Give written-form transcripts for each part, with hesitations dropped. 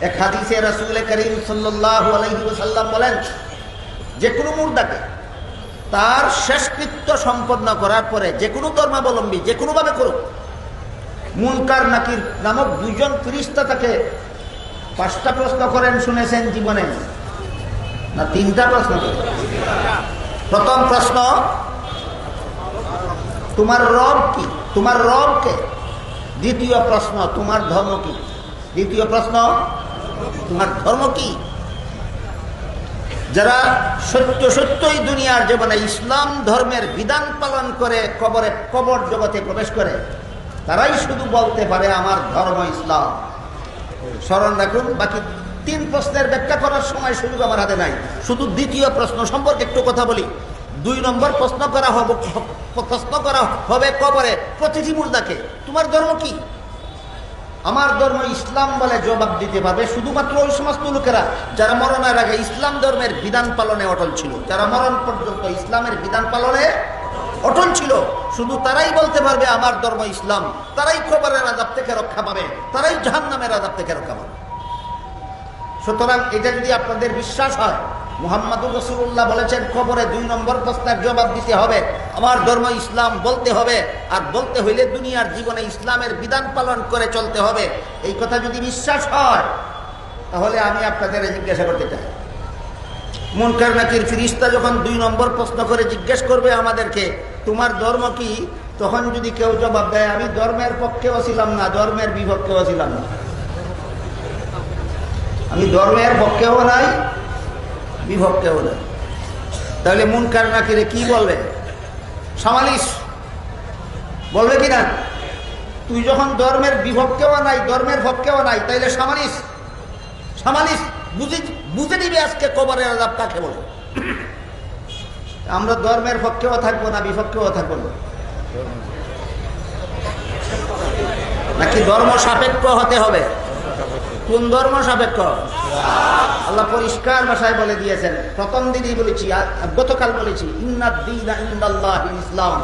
এক হাদিসে রাসূল করিম সাল্লাল্লাহু আলাইহি ওয়াসাল্লাম বলেন, যে কোনো মুর্দাকে তার শেষকৃত্য সম্পন্ন করার পরে যে কোনো ধর্মাবলম্বী যে কোনোভাবে করুক, মুনকার নাকির নামক দুইজন ফেরেশতা তাকে 5টা প্রশ্ন করেন, শুনেছেন জীবনে? না 3টা প্রশ্ন করেন। প্রথম প্রশ্ন, তোমার রব কি? তোমার রব কে? দ্বিতীয় প্রশ্ন, তোমার ধর্ম কি? দ্বিতীয় প্রশ্ন, তোমার ধর্ম কি? যারা সত্যই দুনিয়ার জীবনে ইসলাম ধর্মের বিধান পালন করে কবর জগতে প্রবেশ করে, তারাই শুধু বলতে পারে আমার ধর্ম ইসলাম। স্মরণ রাখুন, বাকি 3 প্রশ্নের ব্যাখ্যা করার সময় সুযোগ আমার হাতে নাই। শুধু দ্বিতীয় প্রশ্ন সম্পর্কে একটু কথা বলি। 2 নম্বর প্রশ্ন করা হবে কবরে প্রতিটি মুর্দাকে, তোমার ধর্ম কি? আমার ধর্ম ইসলাম বলে জবাব দিতে পারবে শুধুমাত্র ওই সমস্ত লোকেরা যারা মরণের আগে ইসলাম ধর্মের বিধান পালনে অটল ছিল, যারা মরণ পর্যন্ত ইসলামের বিধান পালনে অটল ছিল, শুধু তারাই বলতে পারবে আমার ধর্ম ইসলাম। তারাই কবরের আযাব থেকে রক্ষা পাবে, তারাই জাহান্নামের আযাব থেকে রক্ষা পাবে। সুতরাং এটা যদি আপনাদের বিশ্বাস হয়, মুহাম্মদুর রাসূলুল্লাহ বলেছেন কবরে 2 নম্বর প্রশ্নের জবাব দিতে হবে, আমার ধর্ম ইসলাম বলতে হবে, আর বলতে হইলে দুনিয়ার জীবনে ইসলামের বিধান পালন করে চলতে হবে। এই কথা যদি বিশ্বাস হয়, তাহলে আমি আপনাদের জিজ্ঞাসা করতে চাই, মুনকার নাকির ফেরেশতা যখন 2 নম্বর প্রশ্ন করে জিজ্ঞেস করবে আমাদেরকে তোমার ধর্ম কি, তখন যদি কেউ জবাব দেয় আমি ধর্মের পক্ষেও ছিলাম না, ধর্মের বিপক্ষেও ছিলাম না, আমি ধর্মের পক্ষেও নাই বিভক্তেও নাই, তাহলে মুনকার নাকিরে কি বলবে? সামালিশ বলবে কিনা? তুই যখন ধর্মের বিভক্তেও নাই ধর্মের পক্ষেও নাই, তাইলে সামালিশ বুঝে নিবে আজকে কবরের আযাব কাকে বলে। আমরা ধর্মের পক্ষেও থাকবো না বিপক্ষেও থাকবো না, নাকি ধর্ম সাপেক্ষ হতে হবে? কোন ধর্ম সাপেক্ষ? আল্লাহ পরিষ্কার ভাষায় বলে দিয়েছেন। প্রথম দিনই বলেছি, গতকাল বলেছি, ইন্নাদ দীনা ইনদাল্লাহি ইসলাম,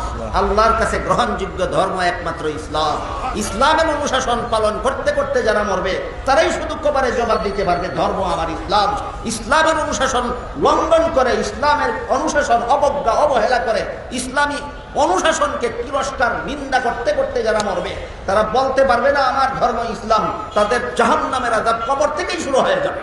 আল্লাহর কাছে গ্রহণযোগ্য ধর্ম একমাত্র ইসলাম। ইসলামের অনুশাসন পালন করতে করতে যারা মরবে, তারাই শুধু কবরে জবাব দিতে পারবে ধর্ম আমার ইসলাম। ইসলামের অনুশাসন লঙ্ঘন করে, ইসলামের অনুশাসন অবজ্ঞা অবহেলা করে, ইসলামী অনুশাসনকে তিরস্কার নিন্দা করতে করতে যারা মরবে, তারা বলতে পারবে না আমার ধর্ম ইসলাম। তাদের জাহান্নামের আযাব কবর থেকেই শুরু হয়ে যাবে।